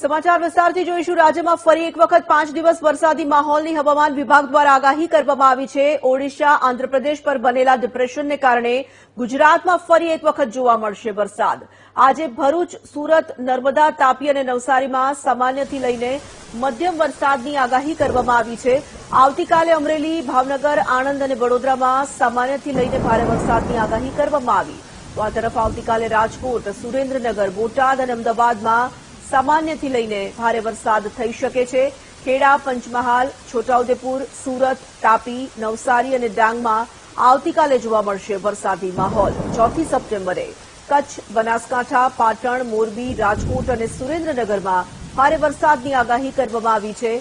સમાચાર વિસ્તારથી જોઈશું। રાજ્યમાં ફરી એક વખત 5 દિવસ વરસાદી માહોલની હવામાન વિભાગ દ્વારા આગાહી કરવામાં આવી છે। ઓડિશા આંધ્રપ્રદેશ પર બનેલા ડિપ્રેશનને કારણે ગુજરાતમાં ફરી એક વખત જોવા મળશે વરસાદ। આજે ભરૂચ, સુરત, નર્મદા, તાપી અને નવસારીમાં સામાન્યથી લઈને મધ્યમ વરસાદની આગાહી કરવામાં આવી છે। આવતીકાલે અમરેલી, ભાવનગર, આણંદ અને વડોદરામાં સામાન્યથી લઈને ભારે વરસાદની આગાહી કરવામાં આવી। તો આ તરફ આવતીકાલે રાજકોટ, સુરેન્દ્રનગર, બોટાદ અને અમદાવાદમાં સામાન્યથી લઈને ભારે વરસાદ થઈ શકે છે। ખેડા, પંચમહાલ, છોટાઉદેપુર, સુરત, તાપી, નવસારી અને ડાંગમાં આવતીકાલે જોવા મળશે વરસાદી માહોલ। 4 સપ્ટેમ્બરે કચ્છ, બનાસકાંઠા, પાટણ, મોરબી, રાજકોટ અને સુરેન્દ્રનગરમાં ભારે વરસાદની આગાહી કરવામાં આવી છે।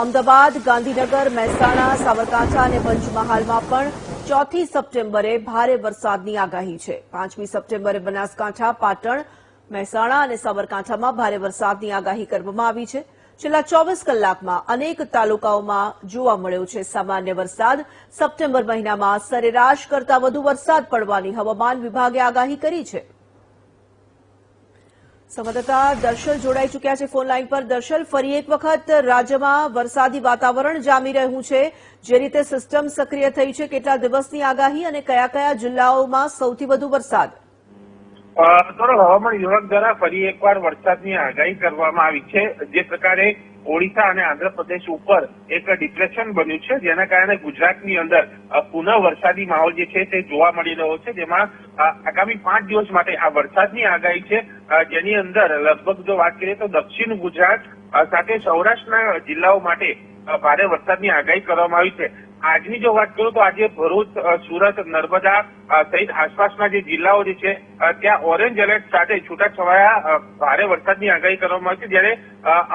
અમદાવાદ, ગાંધીનગર, મહેસાણા, સાબરકાંઠા અને પંચમહાલમાં પણ 4 સપ્ટેમ્બરે ભારે વરસાદની આગાહી છે। 5મી સપ્ટેમ્બરે બનાસકાંઠા, પાટણ, મહેસાણા અને સાબરકાંઠામાં ભારે વરસાદની આગાહી કરવામાં આવી છે। છેલ્લા 24 કલાકમાં અનેક તાલુકાઓમાં જોવા મળ્યો છે સામાન્ય વરસાદ। સપ્ટેમ્બર મહિનામાં સરેરાશ કરતાં વધુ વરસાદ પડવાની હવામાન વિભાગે આગાહી કરી છે। સંવાદદાતા દર્શલ જોડાઈ ચૂક્યા છે ફોન લાઈન પર। દર્શલ, ફરી એક વખત રાજ્યમાં વરસાદી વાતાવરણ જામી રહ્યું છે। જે રીતે સિસ્ટમ સક્રિય થઈ છે, કેટલા દિવસની આગાહી અને કયા કયા જિલ્લાઓમાં સૌથી વધુ વરસાદ? હવામાન વિભાગ દ્વારા ફરી એકવાર વરસાદની આગાહી કરવામાં આવી છે। જે પ્રકારે ઓડિશા અને આંધ્રપ્રદેશ ઉપર એક ડિપ્રેશન બન્યું છે, જેના કારણે ગુજરાતની અંદર પુનઃ વરસાદી માહોલ જે છે તે જોવા મળી રહ્યો છે। જેમાં આગામી 5 દિવસ માટે આ વરસાદની આગાહી છે, જેની અંદર લગભગ જો વાત કરીએ તો દક્ષિણ ગુજરાત સાથે સૌરાષ્ટ્રના જિલ્લાઓ માટે ભારે વરસાદની આગાહી કરવામાં આવી છે। આજની જો વાત કરું તો આજે ભરૂચ, સુરત, નર્મદા સહિત આસપાસના જે જિલ્લાઓ જે છે ત્યાં ઓરેન્જ એલર્ટ સાથે છૂટાછવાયા ભારે વરસાદની આગાહી કરવામાં આવી છે। જ્યારે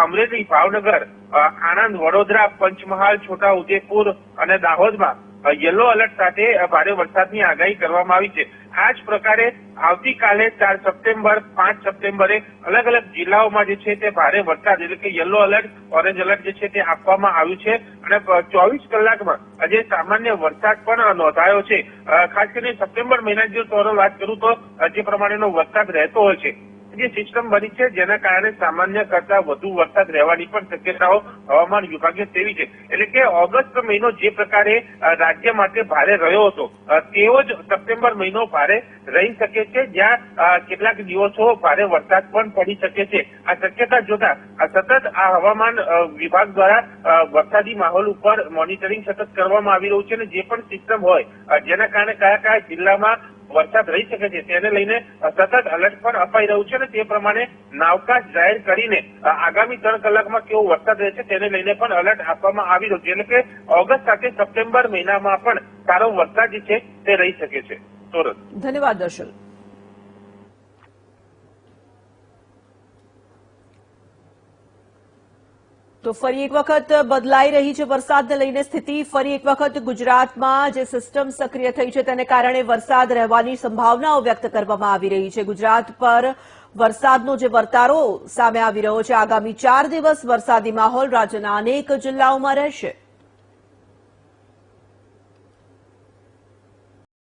અમરેલી, ભાવનગર, આણંદ, વડોદરા, પંચમહાલ, છોટાઉદેપુર અને દાહોદમાં યલો એલર્ટ સાથે ભારે વરસાદની આગાહી કરવામાં આવી છે। આ જ પ્રકારે આવતીકાલે 4 સપ્ટેમ્બર, 5 સપ્ટેમ્બરે અલગ અલગ જિલ્લાઓમાં જે છે તે ભારે વરસાદ એટલે કે યલો એલર્ટ, ઓરેન્જ એલર્ટ જે છે તે આપવામાં આવ્યું છે અને 24 કલાકમાં આજે સામાન્ય વરસાદ પણ નોંધાયો છે। ખાસ કરીને સપ્ટેમ્બર મહિનાની જો વાત કરું તો જે પ્રમાણેનો વરસાદ રહેતો હોય છે, જે સિસ્ટમ બની છે જેના કારણે સામાન્ય કરતા વધુ વરસાદ રહેવાની પણ શક્યતાઓ હવામાન વિભાગે સેવી છે। એટલે કે ઓગસ્ટ મહિનો જે પ્રકારે રાજ્ય માટે ભારે રહ્યો હતો તેવો જ સપ્ટેમ્બર મહિનો ભારે રહી શકે છે, જ્યાં કેટલાક દિવસો ભારે વરસાદ પણ પડી શકે છે। આ શક્યતા જોતા સતત આ હવામાન વિભાગ દ્વારા વરસાદી માહોલ ઉપર મોનિટરિંગ સતત કરવામાં આવી રહ્યું છે અને જે પણ સિસ્ટમ હોય જેના કારણે કયા કયા જિલ્લામાં વરસાદ રહી શકે છે તેને લઈને સતત એલર્ટ પણ અપાઈ રહ્યું છે અને તે પ્રમાણે નાવકાશ જાહેર કરીને આગામી 3 કલાકમાં કેવો વરસાદ રહેશે તેને લઈને પણ એલર્ટ આપવામાં આવી રહ્યું છે। એટલે કે ઓગસ્ટ સાથે સપ્ટેમ્બર મહિનામાં પણ સારો વરસાદ જે છે તે રહી શકે છે। ધન્યવાદ દર્શલ। તો ફરી એક વખત બદલાઈ રહી છે વરસાદને લઈને સ્થિતિ। ફરી એક વખત ગુજરાતમાં જે સિસ્ટમ સક્રિય થઈ છે તેને કારણે વરસાદ રહેવાની સંભાવનાઓ વ્યક્ત કરવામાં આવી રહી છે। ગુજરાત પર વરસાદનો જે વર્તારો સામે આવી રહ્યો છે, આગામી 4 દિવસ વરસાદી માહોલ રાજ્યના અનેક જિલ્લાઓમાં રહેશે।